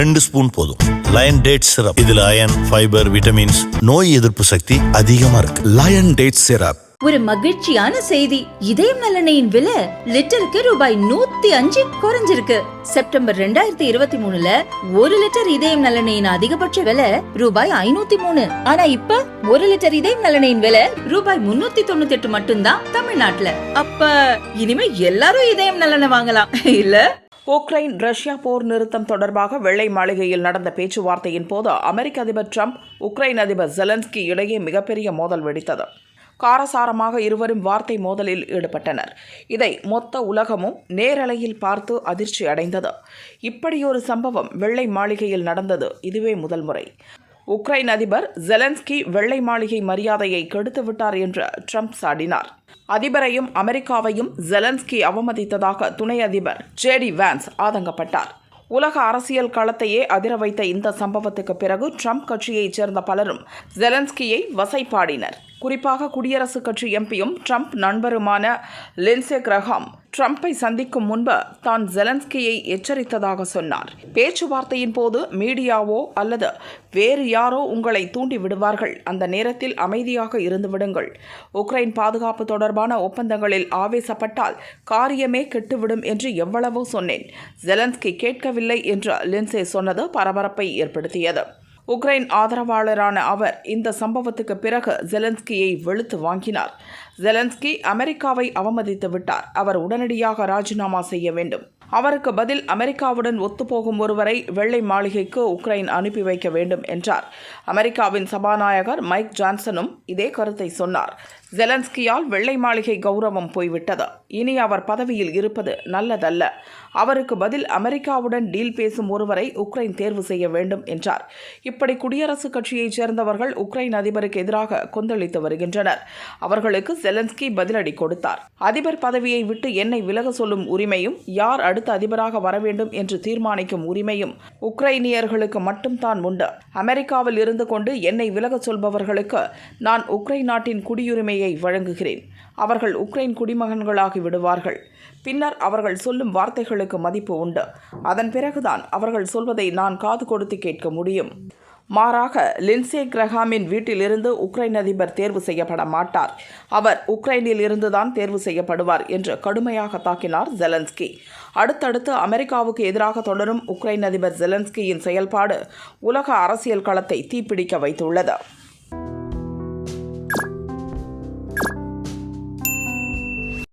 2 spoon போதும். Lion date syrup. இதுல iron, fibre, vitamins, நோய் எதிர்ப்பு சக்தி அதிகமா இருக்கு. Lion date syrup. ஒரு மகிழ்ச்சியான செய்தி. இதயம் நலனையின் விலை லிட்டருக்கு ரூபாய் 105 குறைஞ்சிருக்கு. செப்டம்பர் 2023ல 1 லிட்டர் இதயம் நலனையின் அதிகபட்ச விலை ரூபாய் 503. ஆனா இப்ப 1 லிட்டர் இதயம் நலனையின் விலை ரூபாய் 398 மட்டும்தான் தமிழ்நாட்டுல. அப்ப இனிமே எல்லாரும் இதயம் நலனை வாங்கலாம் இல்ல? உக்ரைன் ரஷ்யா போர் நிறுத்தம் தொடர்பாக வெள்ளை மாளிகையில் நடந்த பேச்சுவார்த்தையின் போது அமெரிக்க அதிபர் டிரம்ப், உக்ரைன் அதிபர் ஜெலன்ஸ்கி இடையே மிகப்பெரிய மோதல் வெடித்தது. காரசாரமாக இருவரும் வார்த்தை மோதலில் ஈடுபட்டனர். இதை மொத்த உலகமும் நேரலையில் பார்த்து அதிர்ச்சி அடைந்தது. இப்படியொரு சம்பவம் வெள்ளை மாளிகையில் நடந்தது இதுவே முதல் முறை. உக்ரைன் அதிபர் ஜெலன்ஸ்கி வெள்ளை மாளிகை மரியாதையை கெடுத்து விட்டார் என்று ட்ரம்ப் சாடினார். அதிபரையும் அமெரிக்காவையும் ஜெலன்ஸ்கி அவமதித்ததாக துணை அதிபர் ஜேடி வான்ஸ் ஆதங்கப்பட்டார். உலக அரசியல் களத்தையே அதிர வைத்த இந்த சம்பவத்துக்கு பிறகு ட்ரம்ப் கட்சியைச் சேர்ந்த பலரும் ஜெலன்ஸ்கியை வசைபாடினர். குறிப்பாக குடியரசுக் கட்சி எம்பியும் ட்ரம்ப் நண்பருமான லின்சே கிரஹாம் ட்ரம்பை சந்திக்கும் முன்பு தான் ஜெலன்ஸ்கியை எச்சரித்ததாக சொன்னார். பேச்சுவார்த்தையின் போது மீடியாவோ அல்லது வேறு யாரோ உங்களை தூண்டி விடுவார்கள். அந்த நேரத்தில் அமைதியாக இருந்து விடுங்கள். உக்ரைன் பாதுகாப்பு தொடர்பான ஒப்பந்தங்களில் ஆவேசப்பட்டால் காரியமே கெட்டுவிடும் என்று எவ்வளவோ சொன்னேன். ஜெலன்ஸ்கி கேட்கவில்லை என்று லின்சே சொன்னது பரபரப்பை ஏற்படுத்தியது. உக்ரைன் ஆதரவாளரான அவர் இந்த சம்பவத்துக்கு பிறகு ஜெலன்ஸ்கியை வெளுத்து வாங்கினார். ஜெலன்ஸ்கி அமெரிக்காவை அவமதித்து விட்டார். அவர் உடனடியாக ராஜினாமா செய்ய வேண்டும். அவருக்கு பதில் அமெரிக்காவுடன் ஒத்துப்போகும் ஒருவரை வெள்ளை மாளிகைக்கு உக்ரைன் அனுப்பி வைக்க வேண்டும் என்றார். அமெரிக்காவின் சபாநாயகர் மைக் ஜான்சனும் இதே கருத்தை சொன்னார். ஜெலன்ஸ்கியால் வெள்ளை மாளிகை கௌரவம் போய்விட்டது. இனி அவர் பதவியில் இருப்பது நல்லதல்ல. அவருக்கு பதில் அமெரிக்காவுடன் டீல் பேசும் ஒருவரை உக்ரைன் தேர்வு செய்ய வேண்டும் என்றார். இப்படி குடியரசுக் கட்சியைச் சேர்ந்தவர்கள் உக்ரைன் அதிபருக்கு எதிராக கொந்தளித்து வருகின்றனர். அவர்களுக்கு ஜெலன்ஸ்கி பதிலடி கொடுத்தார். அதிபர் பதவியை விட்டு என்னை விலக சொல்லும் உரிமையும் யார் அடுத்த அதிபராக வர வேண்டும் என்று தீர்மானிக்கும் உரிமையும் உக்ரைனியர்களுக்கு மட்டும்தான் உண்டு. அமெரிக்காவில் இருந்து கொண்டு என்னை விலக சொல்பவர்களுக்கு நான் உக்ரைன் நாட்டின் குடியுரிமையை வழங்குகிறேன். அவர்கள் உக்ரைன் குடிமகன்களாகி விடுவார்கள். பின்னர் அவர்கள் சொல்லும் வார்த்தைகளுக்கு மதிப்பு உண்டு. அதன் பிறகுதான் அவர்கள் சொல்வதை நான் காது கொடுத்து கேட்க முடியும். மாறாக லின்சே கிரஹாமின் வீட்டிலிருந்து உக்ரைன் அதிபர் தேர்வு செய்யப்பட மாட்டார். அவர் உக்ரைனில் இருந்துதான் தேர்வு செய்யப்படுவார் என்று கடுமையாக தாக்கினார் ஜெலன்ஸ்கி. அடுத்தடுத்து அமெரிக்காவுக்கு எதிராக தொடரும் உக்ரைன் அதிபர் ஜெலன்ஸ்கியின் செயல்பாடு உலக அரசியல் களத்தை தீப்பிடிக்க வைத்துள்ளது.